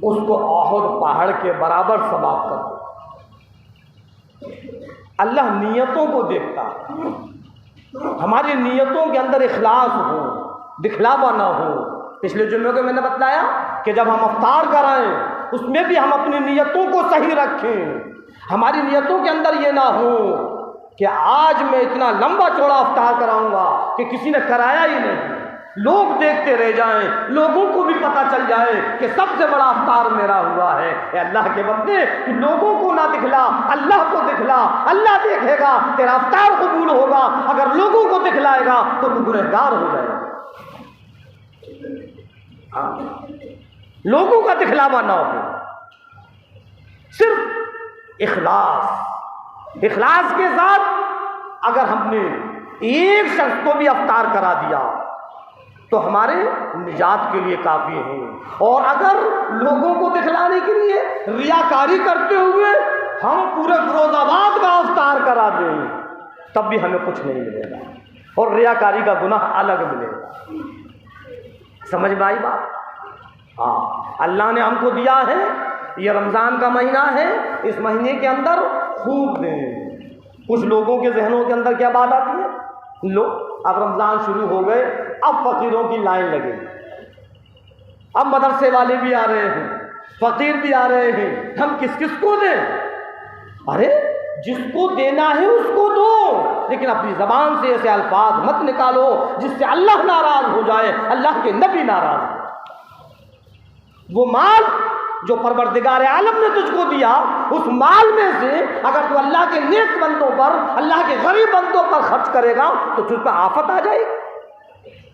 [SPEAKER 1] उसको ओहद पहाड़ के बराबर सवाब कर दे। अल्लाह नियतों को देखता है, हमारी नियतों के अंदर इखलास हो, दिखलावा ना हो। पिछले जुम्मे को मैंने बताया कि जब हम अफ्तार कराएं उसमें भी हम अपनी नियतों को सही रखें। हमारी नियतों के अंदर ये ना हो कि आज मैं इतना लंबा चौड़ा अफ्तार कराऊंगा कि किसी ने कराया ही नहीं, लोग देखते रह जाएं, लोगों को भी पता चल जाए कि सबसे बड़ा अफ्तार मेरा हुआ है। अल्लाह के बंदे, तू लोगों को ना दिखला, अल्लाह को दिखला, अल्लाह देखेगा, तेरा अफ्तार कबूल होगा। अगर लोगों को दिखलाएगा तो तू गुनहगार हो जाएगा। हाँ, लोगों का दिखलावा ना हो, सिर्फ इखलास के साथ अगर हमने एक शख्स को भी अफ्तार करा दिया तो हमारे निजात के लिए काफ़ी है। और अगर लोगों को दिखलाने के लिए रियाकारी करते हुए हम पूरे फिरोजाबाद का अफ्तार करा दें तब भी हमें कुछ नहीं मिलेगा, और रियाकारी का गुनाह अलग मिलेगा। समझ में आई बात? हाँ, अल्लाह ने हमको दिया है, ये रमज़ान का महीना है, इस महीने के अंदर खूब दें। कुछ लोगों के जहनों के अंदर क्या बात आती है, लो अब रमज़ान शुरू हो गए, अब फ़कीरों की लाइन लगेगी, अब मदरसे वाले भी आ रहे हैं, फ़कीर भी आ रहे हैं, हम किस किस को दें? अरे जिसको देना है उसको दो, लेकिन अपनी ज़बान से ऐसे अल्फाज मत निकालो जिससे अल्लाह नाराज़ हो जाए, अल्लाह के नबी नाराज़ हो। वो माल जो परवरदिगार आलम ने तुझको दिया, उस माल में से अगर तू अल्लाह के नेक बंदों पर, अल्लाह के गरीब बंदों पर खर्च करेगा तो तुझ पर आफत आ जाएगी,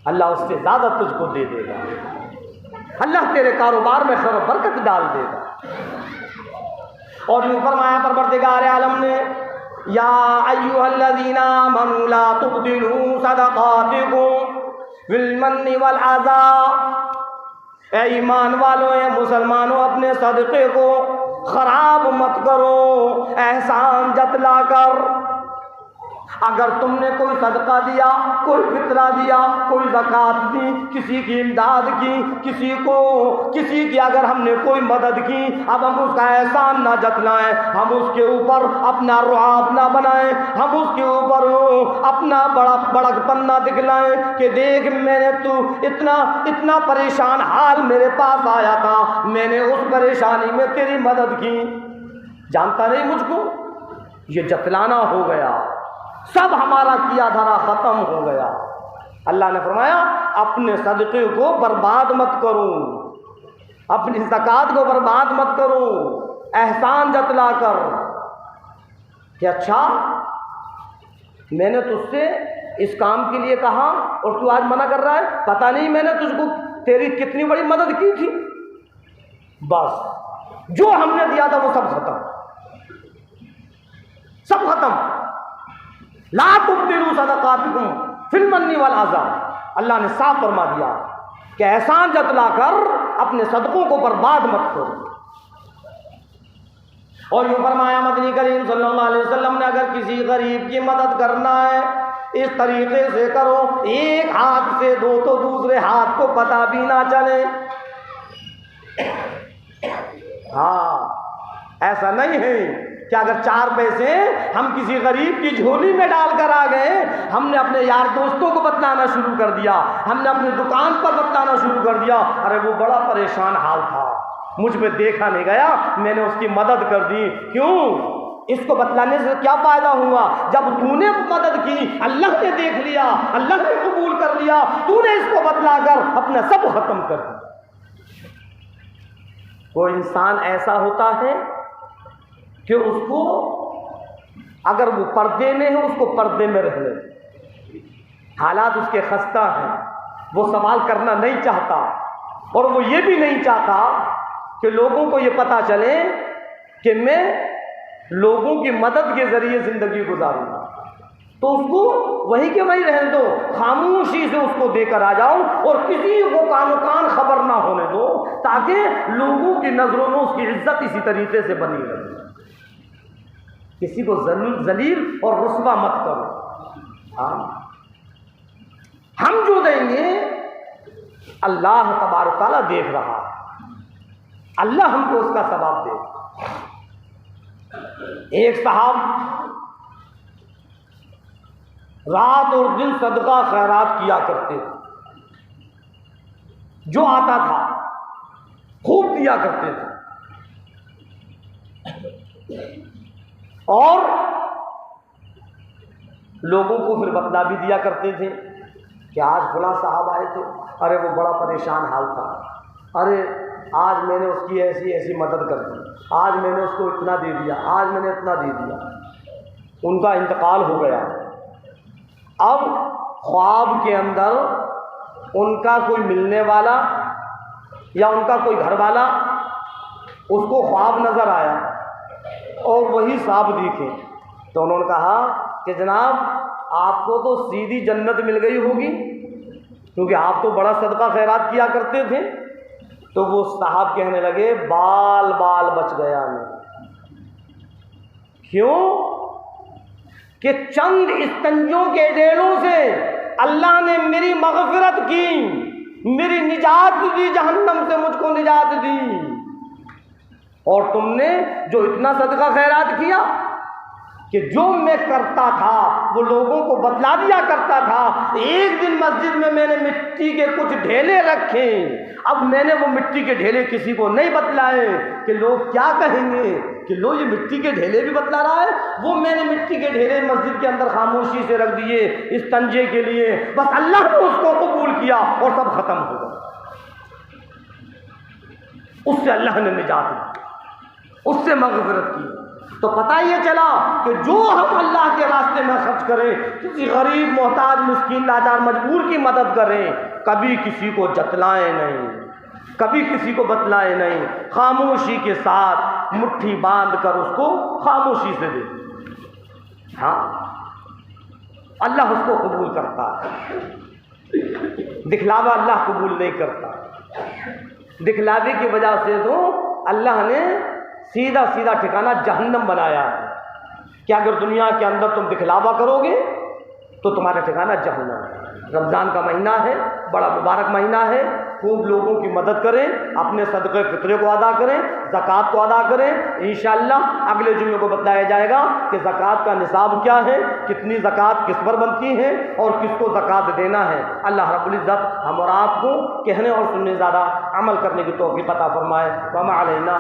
[SPEAKER 1] अल्लाह उससे ज़्यादा तुझको दे देगा, अल्लाह तेरे कारोबार में खैर बरकत डाल देगा। और यूँ फरमाया परवरदिगार आलम ने, या अय्युहल्लज़ीना आमनू ला तुब्तिलू सदक़ातिकुम बिल-मन्नि वल-अज़ा, ए ईमान वालों, ए मुसलमानों, अपने सदक़े को ख़राब मत करो एहसान जतला कर। अगर तुमने कोई सदका दिया, कोई फितरा दिया, कोई ज़कात दी, किसी की इमदाद की, किसी की अगर हमने कोई मदद की, अब हम उसका एहसान ना जतलाएं, हम उसके ऊपर अपना रुआब ना बनाएं, हम उसके ऊपर अपना बड़कपन ना दिखलाएं कि देख मैंने तू इतना परेशान हाल मेरे पास आया था, मैंने उस परेशानी में तेरी मदद की, जानता नहीं मुझको। ये जतलाना हो गया, सब हमारा किया धरा ख़त्म हो गया। अल्लाह ने फरमाया अपने सदक़े को बर्बाद मत करो, अपनी ज़कात को बर्बाद मत करो एहसान जतला कर कि अच्छा मैंने तुझसे इस काम के लिए कहा और तू आज मना कर रहा है, पता नहीं मैंने तुझको तेरी कितनी बड़ी मदद की थी। बस जो हमने दिया था वो सब खत्म, सब खत्म। ला तुब्तिलू सदक़ातिकुम बिल-मन्नि वल-अज़ा, अल्लाह ने साफ फरमा दिया कि एहसान जतलाकर अपने सदकों को बर्बाद मत करो। और यूँ फरमाया मदनी करीम सल्लल्लाहु अलैहि वसल्लम ने, अगर किसी गरीब की मदद करना है इस तरीके से करो, एक हाथ से दो तो दूसरे हाथ को पता भी ना चले। हाँ, ऐसा नहीं है कि अगर 4 पैसे हम किसी गरीब की झोली में डालकर आ गए, हमने अपने यार दोस्तों को बतलाना शुरू कर दिया, हमने अपनी दुकान पर बतलाना शुरू कर दिया, अरे वो बड़ा परेशान हाल था, मुझ पे देखा नहीं गया, मैंने उसकी मदद कर दी। क्यों? इसको बतलाने से क्या फ़ायदा हुआ? जब तूने मदद की, अल्लाह ने देख लिया, अल्लाह ने कबूल कर लिया, तूने इसको बतलाकर अपना सब ख़त्म कर दिया। कोई इंसान ऐसा होता है कि उसको अगर वो पर्दे में है, उसको पर्दे में रहने, हालात उसके खस्ता हैं, वो सवाल करना नहीं चाहता, और वो ये भी नहीं चाहता कि लोगों को ये पता चले कि मैं लोगों की मदद के ज़रिए ज़िंदगी गुजारूंगा। तो उसको वहीं के वहीं रहने दो, खामोशी से उसको देकर आ जाओ, और किसी को कानो कान खबर ना होने दो, ताकि लोगों की नज़रों में उसकी इज्जत इसी तरीके से बनी रहे। किसी को जलील और रुस्वा मत करो। हाँ, हम जो देंगे अल्लाह तबारक व तआला देख रहा है, अल्लाह हमको उसका सवाब दे। एक साहब रात और दिन सदका खैरात किया करते थे, जो आता था खूब दिया करते थे, और लोगों को फिर बतला भी दिया करते थे कि आज फलां साहब आए थे, अरे वो बड़ा परेशान हाल था, अरे आज मैंने उसकी ऐसी ऐसी मदद कर दी, आज मैंने उसको इतना दे दिया, आज मैंने इतना दे दिया। उनका इंतकाल हो गया। अब ख्वाब के अंदर उनका कोई मिलने वाला या उनका कोई घर वाला उसको ख्वाब नज़र आया, और वही साहब दिखे। तो उन्होंने कहा कि जनाब, आपको तो सीधी जन्नत मिल गई होगी, क्योंकि आप तो बड़ा सदका खैरात किया करते थे। तो वो साहब कहने लगे, बाल बाल बच गया मैं। क्यों? कि चंद इस्तंजों के ढेरों से अल्लाह ने मेरी मग़फ़िरत की, मेरी निजात दी, जहन्नम से मुझको निजात दी। और तुमने जो इतना सदका खैरात किया कि जो मैं करता था वो लोगों को बतला दिया करता था। एक दिन मस्जिद में मैंने मिट्टी के कुछ ढेले रखे, अब मैंने वो मिट्टी के ढेले किसी को नहीं बतलाए कि लोग क्या कहेंगे कि लो ये मिट्टी के ढेले भी बतला रहा है। वो मैंने मिट्टी के ढेले मस्जिद के अंदर खामोशी से रख दिए इस तंजे के लिए, बस अल्लाह ने उसको कबूल किया और सब खत्म हो गया। उससे अल्लाह ने निजात दी, उससे मग़फ़िरत की। तो पता ये चला कि जो हम अल्लाह के रास्ते में खर्च करें, किसी गरीब, मोहताज, मिस्कीन, लाचार, मजबूर की मदद करें, कभी किसी को जतलाएं नहीं, कभी किसी को बतलाएं नहीं, खामोशी के साथ मुट्ठी बांध कर उसको खामोशी से दे। हाँ, अल्लाह उसको कबूल करता है। दिखलावा अल्लाह कबूल नहीं करता। दिखलावे की वजह से तो अल्लाह ने सीधा सीधा ठिकाना जहन्नम बनाया है कि अगर दुनिया के अंदर तुम दिखलावा करोगे तो तुम्हारा ठिकाना जहन्नम है। रमज़ान का महीना है, बड़ा मुबारक महीना है, खूब लोगों की मदद करें, अपने सदक़े फ़ित्रे को अदा करें, ज़कात को अदा करें। इंशाअल्लाह अगले जुम्मे को बताया जाएगा कि ज़कात का निसाब क्या है, कितनी ज़कात किस पर बनती है और किसको ज़कात देना है। अल्लाह रब्बुल इज़्ज़त हम और आपको कहने और सुनने ज़्यादा अमल करने की तौफ़ीक़ अता फ़रमाए। वमा अलैना।